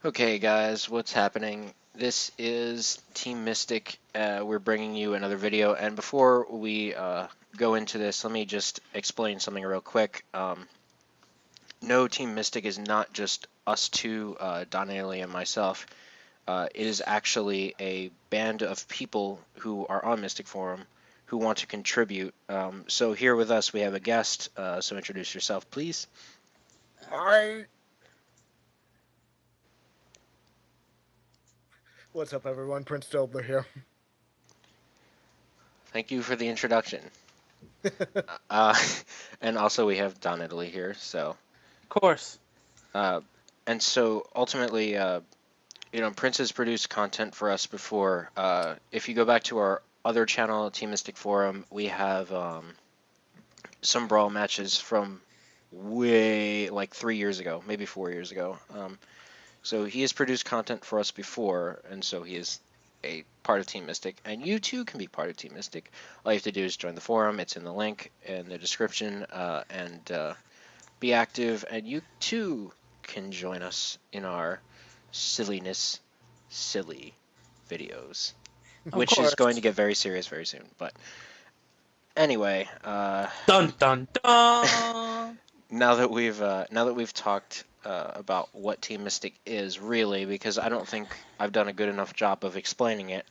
Okay, guys, what's happening? This is Team Mystic. We're bringing you another video, and before we go into this, let me just explain something real quick. No, Team Mystic is not just us two, Don Ailey and myself. It is actually a band of people who are on Mystic Forum who want to contribute. So here with us, we have a guest. So introduce yourself, please. Hi. What's up, everyone? Prince Dobler here. Thank you for the introduction. Uh, and also we have Don Italy here. So, Of course. and so ultimately, Prince has produced content for us before. If you go back to our other channel, Team Mystic Forum, we have some brawl matches from way like 3 years ago, maybe 4 years ago. So he has produced content for us before, and so he is a part of Team Mystic, and you too can be part of Team Mystic. All you have to do is join the forum. It's in the link in the description, and be active, and you too can join us in our silly videos, which is going to get very serious very soon. But anyway, Dun dun dun. now that we've talked about what Team Mystic is really, because I don't think I've done a good enough job of explaining it.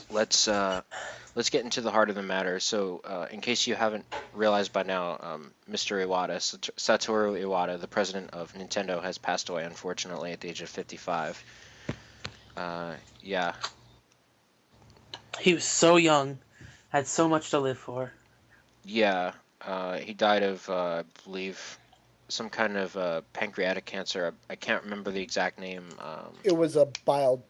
Let's get into the heart of the matter. So, in case you haven't realized by now, Mr. Iwata, Satoru Iwata, the president of Nintendo, has passed away, unfortunately, at the age of 55. Yeah. He was so young, had so much to live for. Yeah. He died of, I believe, some kind of pancreatic cancer. I can't remember the exact name. It was a bile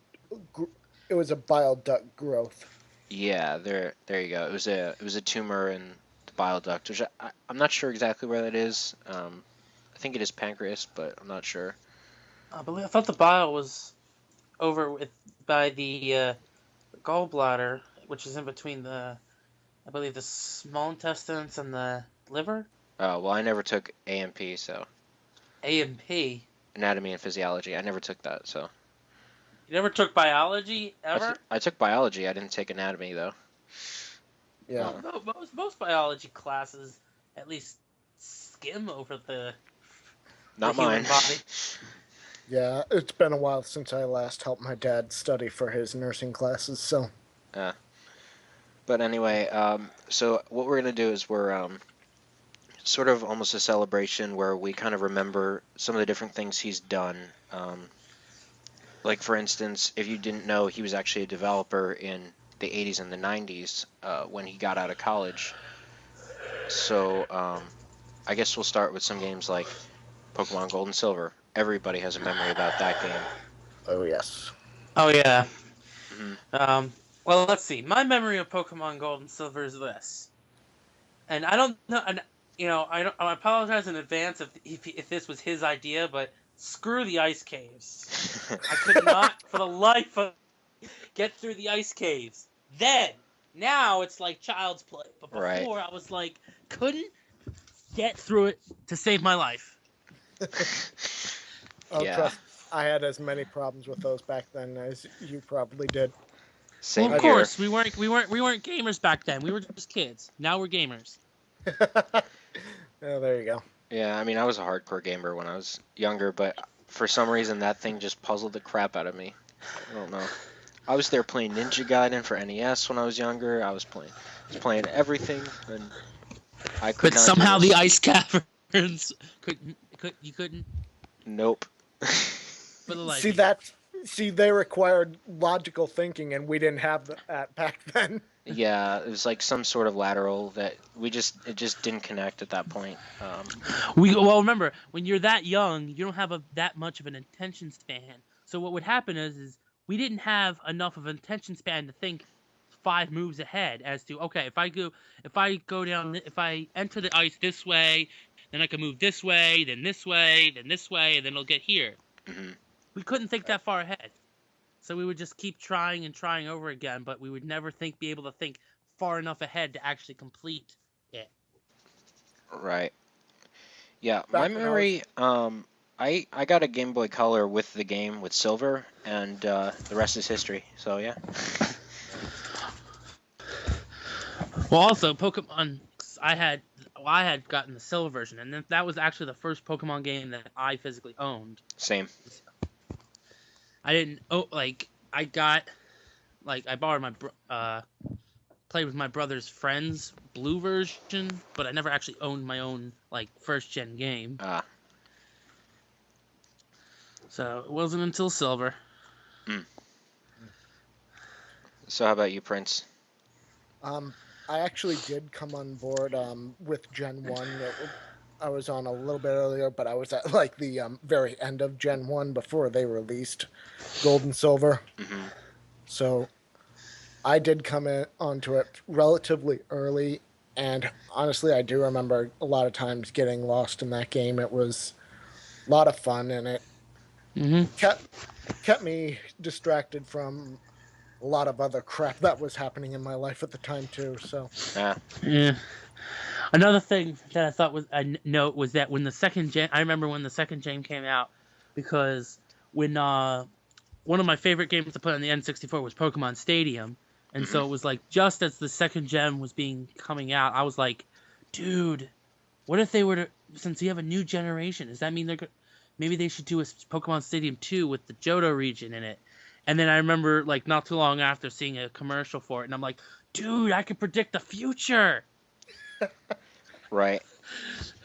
duct growth. Yeah, there you go. It was a tumor in the bile duct, which I'm not sure exactly where that is. I think it is pancreas, but I'm not sure. I thought the bile was over with by the gallbladder, which is in between the small intestines and the liver. Oh, well, I never took A&P, so A&P. anatomy and physiology. I never took that, so. You never took biology ever? I took biology. I didn't take anatomy though. Yeah. Well, most biology classes at least skim over the Not human mine. body. Yeah, it's been a while since I last helped my dad study for his nursing classes, so. But anyway, so what we're gonna do is we're sort of almost a celebration where we kind of remember some of the different things he's done. Like for instance, if you didn't know, he was actually a developer in the 80s and the 90s when he got out of college. So I guess we'll start with some games like Pokemon Gold and Silver. Everybody has a memory about that game. Oh, yes. Oh, yeah. Mm-hmm. Well, let's see. My memory of Pokemon Gold and Silver is this. And I don't know, and I apologize in advance if this was his idea, but screw the ice caves. I could not, for the life of get through the ice caves. Now it's like child's play. But before, right. I was like, couldn't get through it to save my life. Yeah. Trust, I had as many problems with those back then as you probably did. Same Well, of here. course, we weren't gamers back then. We were just kids. Now we're gamers. Oh, there you go. Yeah, I mean, I was a hardcore gamer when I was younger, but for some reason that thing just puzzled the crap out of me. I don't know. I was there playing Ninja Gaiden for NES when I was younger. I was playing everything, and I could But not. somehow the ice caverns couldn't. Nope. For the life. See, they required logical thinking, and we didn't have that back then. Yeah, it was like some sort of lateral that it just didn't connect at that point. Well, remember, when you're that young, you don't have that much of an attention span. So what would happen is we didn't have enough of an attention span to think 5 moves ahead as to, okay, if I enter the ice this way, then I can move this way, then this way, then this way, and then it'll get here. Mm-hmm. We couldn't think that far ahead. So we would just keep trying and trying over again, but we would never be able to think far enough ahead to actually complete it. Right. Yeah, my memory. I got a Game Boy Color with the game with silver, and the rest is history. So yeah. Well, also Pokemon, I had I had gotten the silver version, and that was actually the first Pokemon game that I physically owned. Same. I didn't I borrowed played with my brother's friend's blue version, but I never actually owned my own like first gen game. Ah. So it wasn't until silver. So how about you, Prince? I actually did come on board with Gen 1. I was on a little bit earlier, but I was at like the very end of Gen 1 before they released Gold and Silver. Mm-hmm. So I did come onto it relatively early, and honestly, I do remember a lot of times getting lost in that game. It was a lot of fun, and it kept me distracted from a lot of other crap that was happening in my life at the time too. So Ah. Yeah. Another thing that I thought was a note was that when the second gen, I remember when the second gen came out, because when one of my favorite games to play on the N64 was Pokemon Stadium, and so it was like just as the second gen was coming out, I was like, dude, what if they were to, since you have a new generation, does that mean maybe they should do a Pokemon Stadium 2 with the Johto region in it? And then I remember like not too long after seeing a commercial for it, and I'm like, dude, I can predict the future. Right.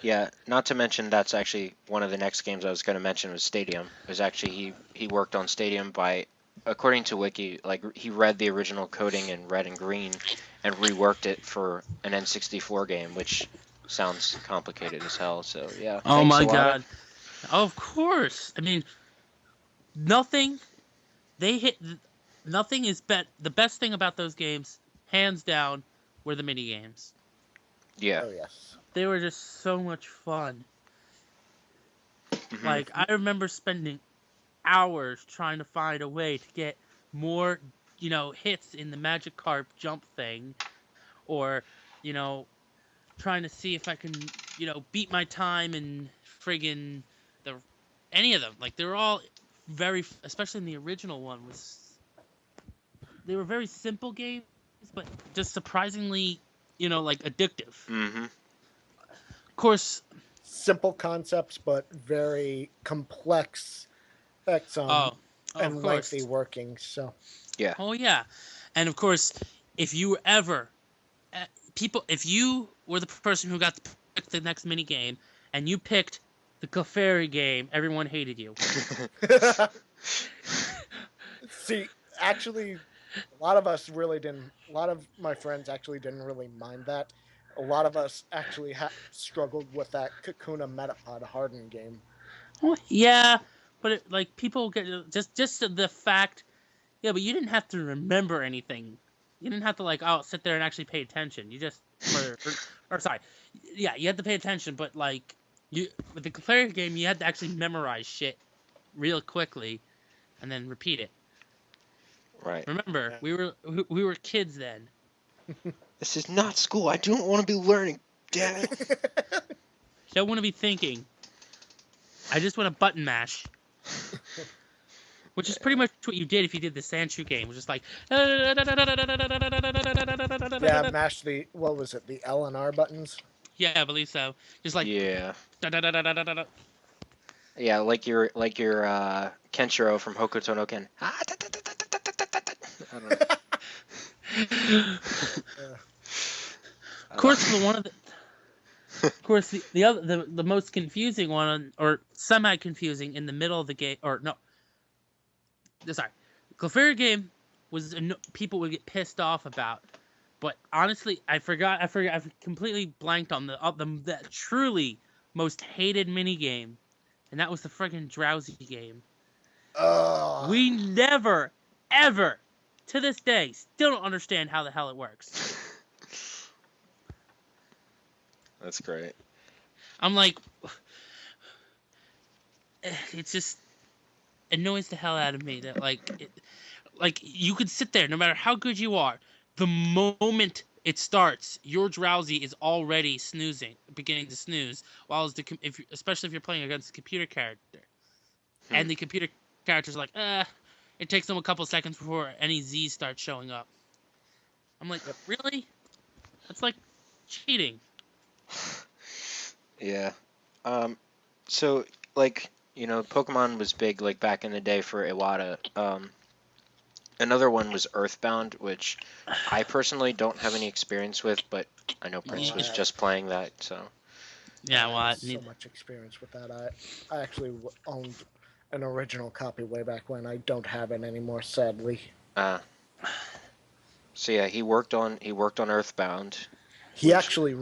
Yeah. Not to mention that's actually one of the next games I was going to mention was Stadium. It was actually he worked on Stadium by, according to Wiki, like he read the original coding in red and green and reworked it for an N64 game, which sounds complicated as hell. So yeah. Oh Thanks, my Iwata. god. Of course. I mean, nothing nothing is the best thing about those games, hands down, were the mini games. Yeah. oh yes, They were just so much fun. Mhm. Like I remember spending hours trying to find a way to get more, hits in the Magikarp jump thing, or, you know, trying to see if I can, beat my time in friggin' the any of them. Like they were all especially in the original one they were very simple games, but just surprisingly, like addictive. Mm-hmm. Of course, simple concepts but very complex oh, of and lengthy course. working. So Yeah. Oh yeah, and of course, if you were ever if you were the person who got to pick the next mini game and you picked the Clefairy game, everyone hated you. see, actually, a lot of us really didn't. A lot of my friends actually didn't really mind that. A lot of us actually struggled with that Kakuna Metapod Harden game. Well, yeah, but like people get just the fact. Yeah, but you didn't have to remember anything. You didn't have to sit there and actually pay attention. You just or sorry, yeah, you had to pay attention, but like with the Clefairy game, you had to actually memorize shit real quickly, and then repeat it. Right. Remember, we were kids then. This is not school. I don't want to be learning. Damn it. Don't want to be thinking. I just want to button mash. Which is pretty much what you did if you did the Sandshrew game. It was just like... Yeah, mash what was it, the L and R buttons? Yeah, I believe so. Just like... Yeah. Yeah, like your Kenshiro from Hokuto no Ken. I don't know. Of course, the other the most confusing one, or semi-confusing in the middle of the game, or no, sorry, Clefairy game was people would get pissed off about, but honestly, I completely blanked on the truly most hated mini game, and that was the friggin' Drowsy game. We never, ever, to this day, still don't understand how the hell it works. That's great. I'm like, it just annoys the hell out of me that like you could sit there no matter how good you are, the moment it starts. Your drowsy is already snoozing, beginning to snooze, while especially if you're playing against a computer character, and the computer character's like, it takes them a couple seconds before any Z's start showing up. I'm like, really? That's like cheating. Yeah. So like, Pokemon was big like back in the day for Iwata. Another one was Earthbound, which I personally don't have any experience with, but I know Prince was just playing that, so. Yeah, I well, have so much experience with that. I actually owned an original copy way back when. I don't have it anymore, sadly. So yeah, he worked on Earthbound. He actually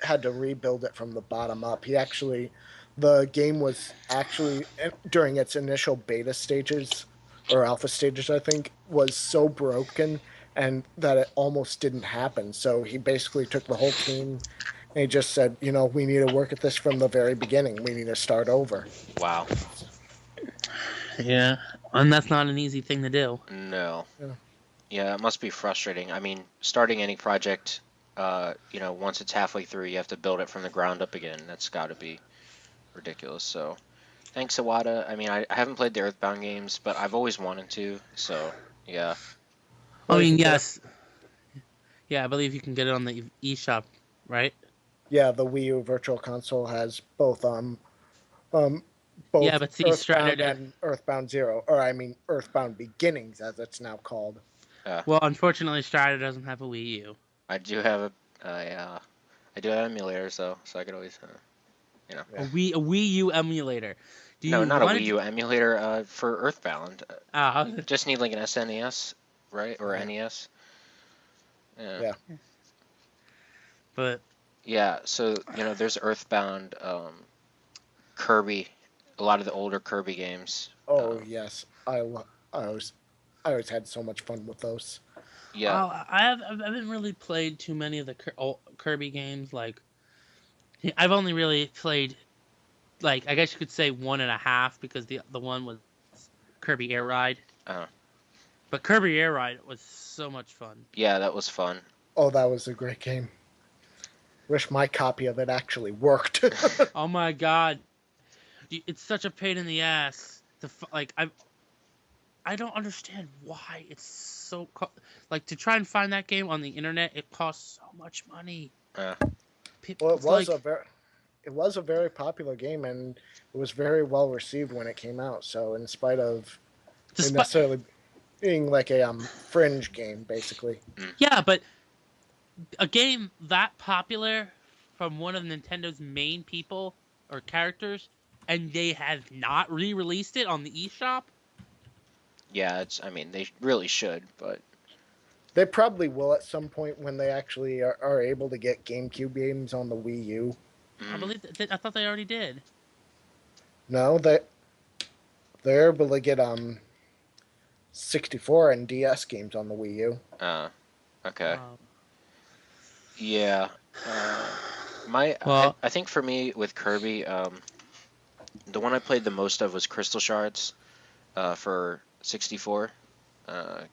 had to rebuild it from the bottom up. The game was actually during its initial beta stages or alpha stages, I think, was so broken and that it almost didn't happen. So he basically took the whole team and he just said, we need to work at this from the very beginning. We need to start over. Wow. Yeah, and that's not an easy thing to do. No. Yeah. Yeah, it must be frustrating. I mean, starting any project, once it's halfway through, you have to build it from the ground up again. That's got to be ridiculous. So, thanks, Iwata. I mean, I haven't played the Earthbound games, but I've always wanted to. So, yeah. I mean, yes. Yeah, I believe you can get it on the eShop, right? Yeah, the Wii U Virtual Console has both Yeah, but see, Earthbound and Earthbound Zero, or I mean Earthbound Beginnings, as it's now called. Well, unfortunately, Strider doesn't have a Wii U. I do have I do have emulators though, so I could always, A Wii U emulator. No, not a Wii U emulator. For Earthbound. Just need like an SNES, right, or NES. Yeah. But yeah, so there's Earthbound, Kirby, a lot of the older Kirby games. Oh yes, I always had so much fun with those. Yeah. I haven't really played too many of the Kirby games. Like, I've only really played, like, I guess you could say 1.5 because the one was Kirby Air Ride. But Kirby Air Ride was so much fun. Yeah, that was fun. Oh, that was a great game. Wish my copy of it actually worked. Oh my god, it's such a pain in the ass. I don't understand why it's so like to try and find that game on the internet. It costs so much money. Well, it was a very popular game, and it was very well received when it came out. So, in spite of it necessarily being like a fringe game, basically. Yeah, but a game that popular from one of Nintendo's main people or characters, and they have not re-released it on the eShop. Yeah, I mean, they really should, but they probably will at some point when they actually are able to get GameCube games on the Wii U. I believe I thought they already did. No, they're able to get 64 and DS games on the Wii U. Okay. Yeah. I think for me with Kirby, the one I played the most of was Crystal Shards, for 64,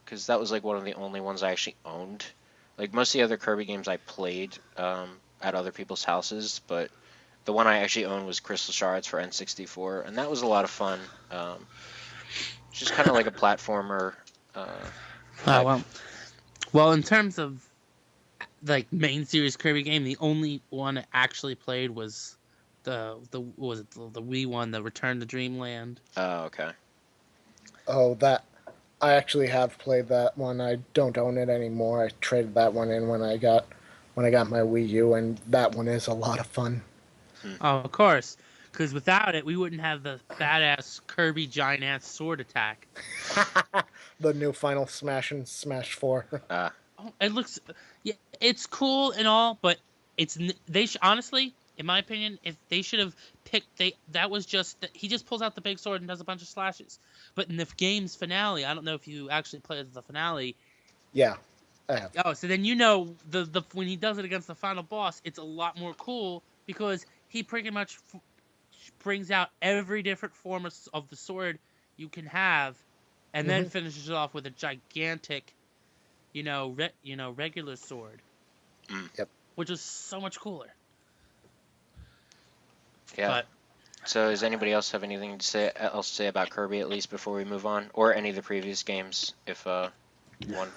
because that was like one of the only ones I actually owned. Like most of the other Kirby games I played at other people's houses, but the one I actually owned was Crystal Shards for N64, and that was a lot of fun. Just kind of like a platformer. Well, in terms of like main series Kirby game, the only one I actually played was the Wii one, the Return to Dreamland. Oh, okay. Oh, that I actually have played that one. I don't own it anymore. I traded that one in when I got my Wii U, and that one is a lot of fun. Oh, of course, because without it, we wouldn't have the badass Kirby giant ass sword attack. The new Final Smash and Smash 4. It looks, yeah, it's cool and all, but honestly, in my opinion, if they should have picked, that was just, he just pulls out the big sword and does a bunch of slashes. But in the game's finale, I don't know if you actually played the finale. Yeah, I have. Oh, so then the when he does it against the final boss, it's a lot more cool because he pretty much brings out every different form of the sword you can have, and then finishes it off with a gigantic, regular sword. Mm. Yep. which was so much cooler. Yeah. But So does anybody else have anything to say about Kirby at least before we move on, or any of the previous games, if one?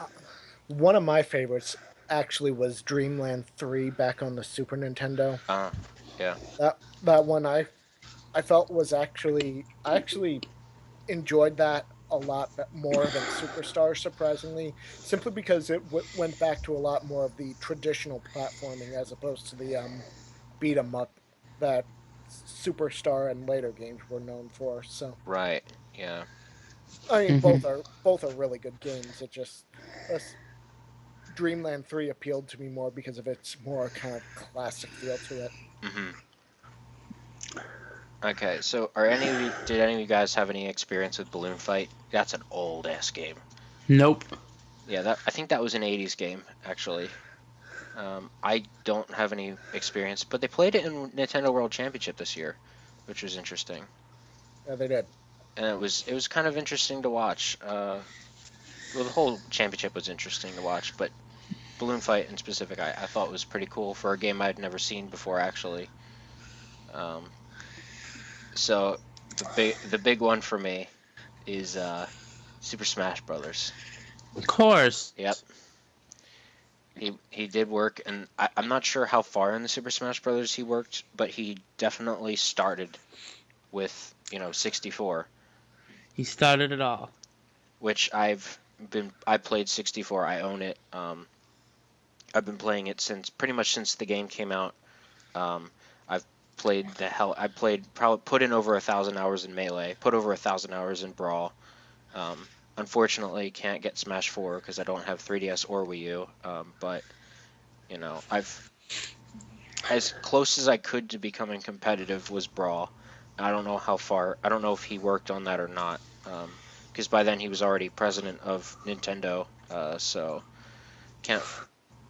One of my favorites actually was Dreamland 3 back on the Super Nintendo. Yeah. That one I felt was I actually enjoyed that a lot more than Superstar, surprisingly, simply because it went back to a lot more of the traditional platforming as opposed to the beat 'em up that Superstar and later games were known for. So Right. Yeah. I mean, Mhm. both are really good games. It just Dreamland 3 appealed to me more because of its more kind of classic feel to it. Mhm. Okay. So did any of you guys have any experience with Balloon Fight? That's an old ass game. nope. Yeah. I think that was an '80s game actually. I don't have any experience, but they played it in Nintendo World Championship this year, which was interesting. Yeah, they did. And it was kind of interesting to watch. Well, the whole championship was interesting to watch, but Balloon Fight in specific, I thought was pretty cool for a game I'd never seen before, actually. Um, so the big one for me is Super Smash Brothers. Of course. Yep, he did work, and I'm not sure how far in the Super Smash Brothers he worked, but he definitely started with 64, He started it all. which I played 64. I own it. I've been playing it since pretty much since the game came out. Um, I've played the hell. I played probably put in over 1,000 hours in Melee, put over 1,000 hours in Brawl. Um, Unfortunately, can't get Smash 4 because I don't have 3DS or Wii U. But I've as close as I could to becoming competitive was Brawl. I don't know how far. I don't know if he worked on that or not. Because by then he was already president of Nintendo. So can't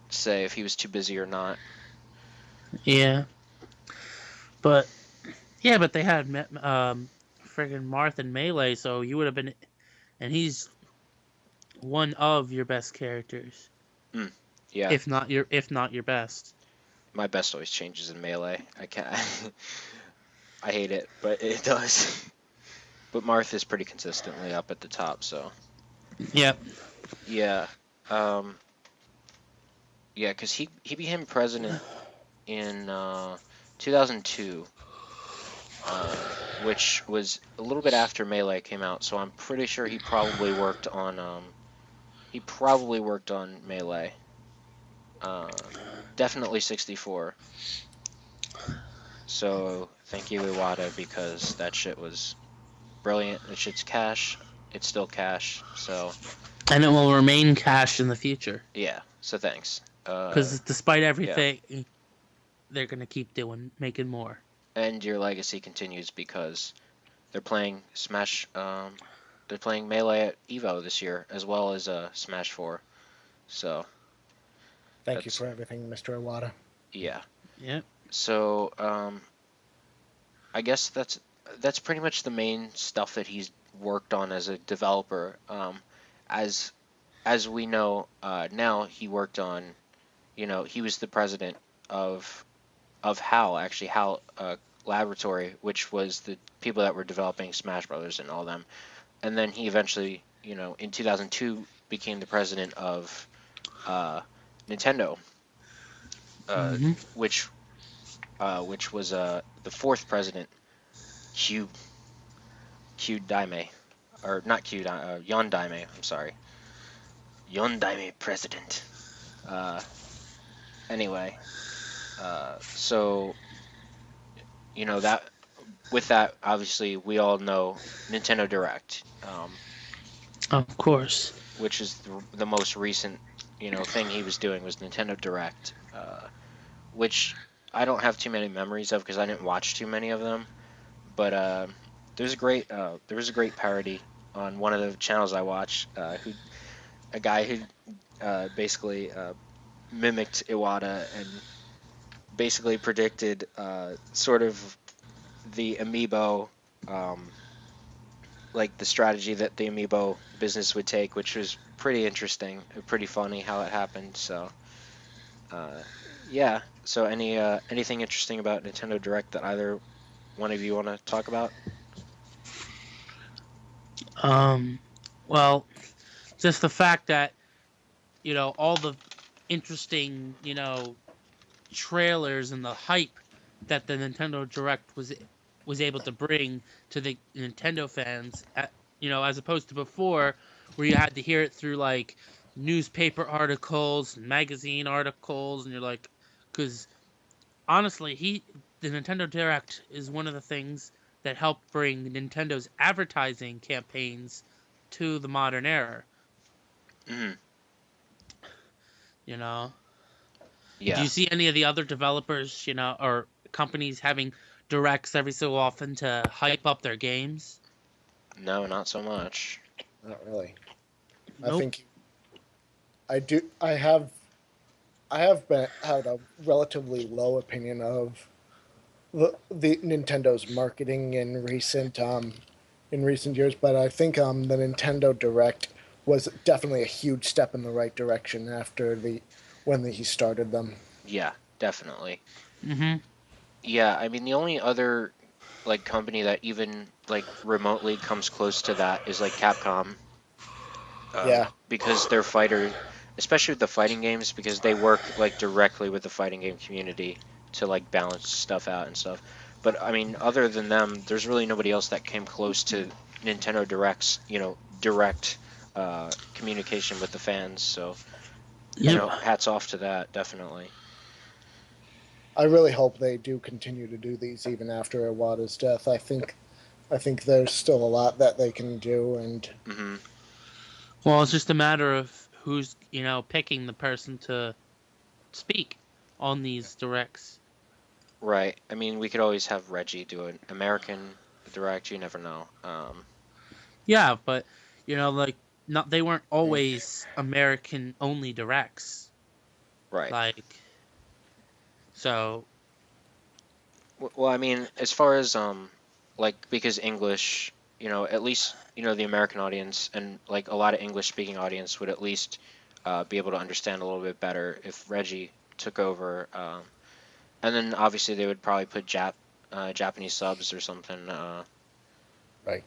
say if he was too busy or not. Yeah. But yeah, but they had friggin' Marth and Melee, so you would have been, and he's one of your best characters, Mm, yeah, if not your best. my best always changes in Melee. I can't. I hate it, but it does. But Marth is pretty consistently up at the top, so Yep. yeah, um, yeah, because he became president in 2002, which was a little bit after Melee came out. So I'm pretty sure he probably worked on Melee. Definitely 64. So thank you Iwata because that shit was brilliant. That shit's cash. It's still cash. So And it will remain cash in the future. yeah. So thanks. Because despite Yeah. everything, they're gonna keep making more. And your legacy continues because they're playing Smash. They're playing Melee at Evo this year as well as Smash 4. So Thank you that's for everything, Mr. Iwata. yeah. Yep. So I guess that's pretty much the main stuff that he's worked on as a developer. As as we know now, he worked on. He was the president of HAL, actually HAL Laboratory, which was the people that were developing Smash Brothers and all them. And then he eventually, in 2002, became the president of Nintendo, uh, Hmm. which was the fourth president, Q Q Daime, or not Q Yon Daime. I'm sorry, Yon Daime president. Uh, anyway, so that with that, obviously, we all know Nintendo Direct, Of course. which is the most recent, thing he was doing was Nintendo Direct, which I don't have too many memories of because I didn't watch too many of them. But there was a great parody on one of the channels I watch, a guy who basically mimicked Iwata and basically predicted sort of the amiibo, um, like the strategy that the amiibo business would take, which was pretty interesting, pretty funny how it happened. So Yeah. So anything interesting about Nintendo Direct that either one of you want to talk about? Um, well, just the fact that all the interesting trailers and the hype that the Nintendo Direct was able to bring to the Nintendo fans, as opposed to before, where you had to hear it through like newspaper articles, magazine articles, and you're like, because honestly, the Nintendo Direct is one of the things that helped bring Nintendo's advertising campaigns to the modern era. Hmm. You know, do Yeah. you see any of the other developers, or companies having directs every so often to hype up their games? No, not so much. Not really. I Nope. think I do. I have been had a relatively low opinion of the Nintendo's marketing in recent years, but I think the Nintendo Direct was definitely a huge step in the right direction after he started them. Yeah, definitely. Mm-hmm. Yeah, I mean the only other like company that even like remotely comes close to that is like Capcom, Yeah, because their fighter, especially with the fighting games, because they work like directly with the fighting game community to like balance stuff out and stuff. But I mean, other than them, there's really nobody else that came close to Nintendo Direct's, direct communication with the fans. So, Yep. hats off to that, definitely. I really hope they do continue to do these even after Iwata's death. I think there's still a lot that they can do, and Hmm. Well, it's just a matter of who's, picking the person to speak on these directs. Right. I mean, we could always have Reggie do an American Direct. You never know. Yeah, but like not they weren't mm, always American only directs. Right. Like so Well, I mean, as far as like because English, at least the American audience and like a lot of English speaking audience would at least be able to understand a little bit better if Reggie took over. And then obviously they would probably put Japanese subs or something. right.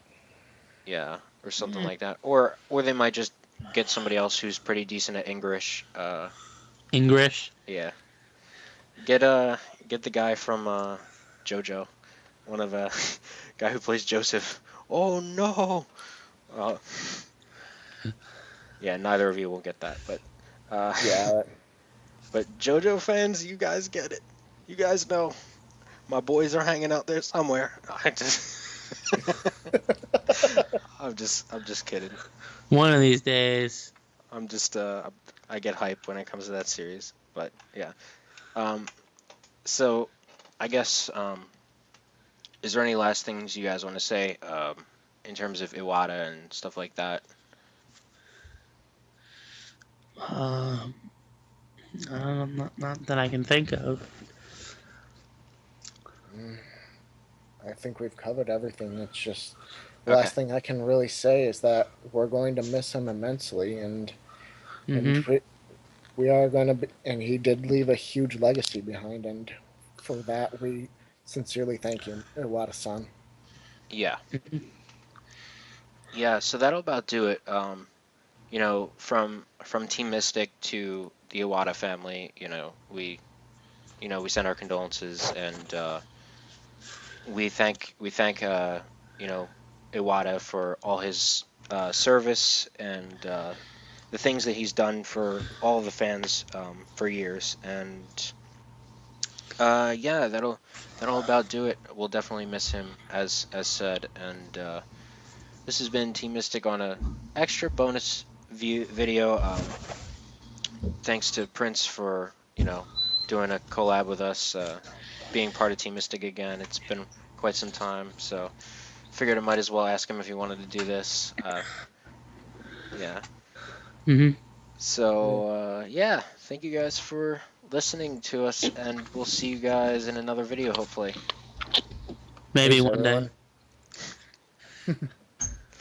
Yeah, or something mm, like that. Or they might just get somebody else who's pretty decent at English. English. Yeah, get the guy from JoJo, one of guy who plays Joseph. Oh no. Uh, yeah, neither of you will get that, uh, Yeah, but JoJo fans, you guys get it. You guys know my boys are hanging out there somewhere. I'm just kidding. One of these days. I'm just I get hype when it comes to that series, but yeah. Um, so I guess is there any last things you guys want to say in terms of Iwata and stuff like that? Um, not that I can think of. mm, I think we've covered everything. It's just the Okay. last thing I can really say is that we're going to miss him immensely, and Mm-hmm. we are going to be, and he did leave a huge legacy behind, and for that we sincerely thank you, Iwata-san. Yeah. Yeah, so that'll about do it. From Team Mystic to the Iwata family, we send our condolences and we thank you know Iwata for all his service and the things that he's done for all the fans for years. And yeah, that'll about do it. We'll definitely miss him as said. And this has been Team Mystic on a extra bonus video. Thanks to Prince for doing a collab with us, being part of Team Mystic again. It's been quite some time, so figured I might as well ask him if he wanted to do this. Yeah. Mm-hmm. So yeah, thank you guys for listening to us, and we'll see you guys in another video, hopefully. Maybe Peace, one day. everyone.